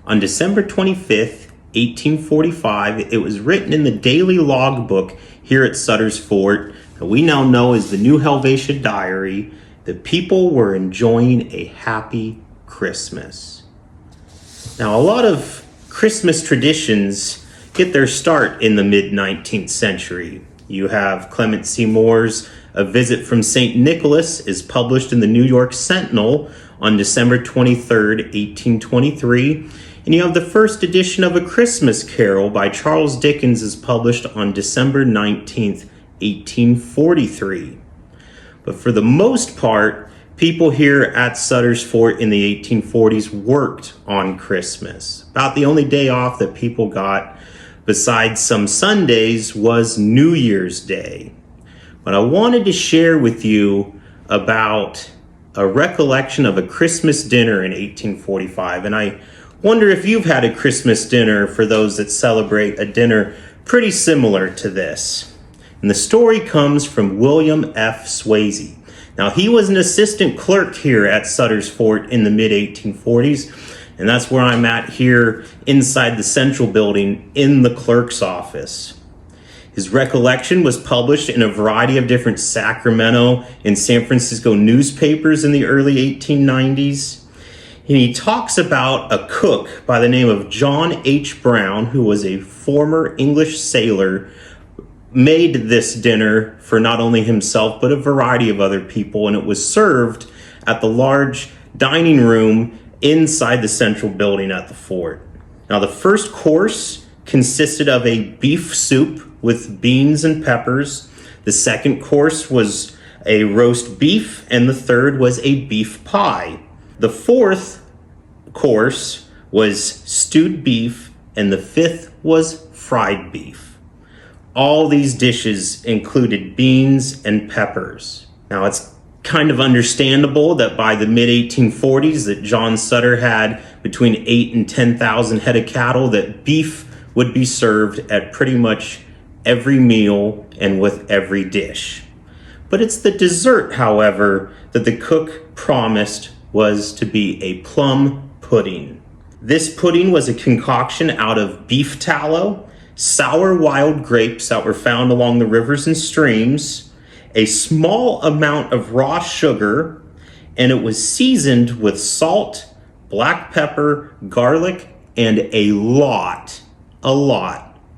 On December 25th, 1845, it was written in the daily logbook here at Sutter's Fort, that we now know as the New Helvetia Diary, that people were enjoying a happy Christmas. Now, a lot of Christmas traditions get their start in the mid-19th century. You have Clement C. Moore's A Visit from St. Nicholas is published in the New York Sentinel on December 23rd, 1823. And you have the first edition of A Christmas Carol by Charles Dickens is published on December 19th, 1843. But for the most part, people here at Sutter's Fort in the 1840s worked on Christmas. About the only day off that people got, besides some Sundays, was New Year's Day. But I wanted to share with you about a recollection of a Christmas dinner in 1845. And I wonder if you've had a Christmas dinner, for those that celebrate a dinner pretty similar to this. And the story comes from William F. Swasey. Now, he was an assistant clerk here at Sutter's Fort in the mid-1840s, and that's where I'm at here inside the Central Building in the clerk's office. His recollection was published in a variety of different Sacramento and San Francisco newspapers in the early 1890s. And he talks about a cook by the name of John H. Brown, who was a former English sailor, made this dinner for not only himself, but a variety of other people. And it was served at the large dining room inside the Central Building at the fort. Now, the first course consisted of a beef soup with beans and peppers. The second course was a roast beef, and the third was a beef pie. The fourth course was stewed beef, and the fifth was fried beef. All these dishes included beans and peppers. Now, it's kind of understandable that by the mid-1840s that John Sutter had between 8 and 10,000 head of cattle, that beef would be served at pretty much every meal and with every dish. But it's the dessert, however, that the cook promised was to be a plum pudding. This pudding was a concoction out of beef tallow, sour wild grapes that were found along the rivers and streams, a small amount of raw sugar, and it was seasoned with salt, black pepper, garlic, and a lot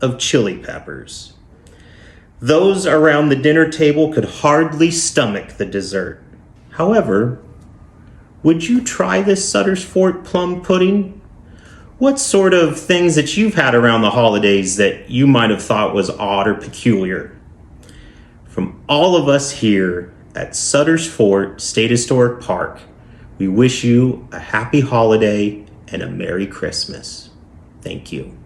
of chili peppers. Those around the dinner table could hardly stomach the dessert. However, would you try this Sutter's Fort plum pudding? What sort of things that you've had around the holidays that you might have thought was odd or peculiar? From all of us here at Sutter's Fort State Historic Park, we wish you a happy holiday and a Merry Christmas. Thank you.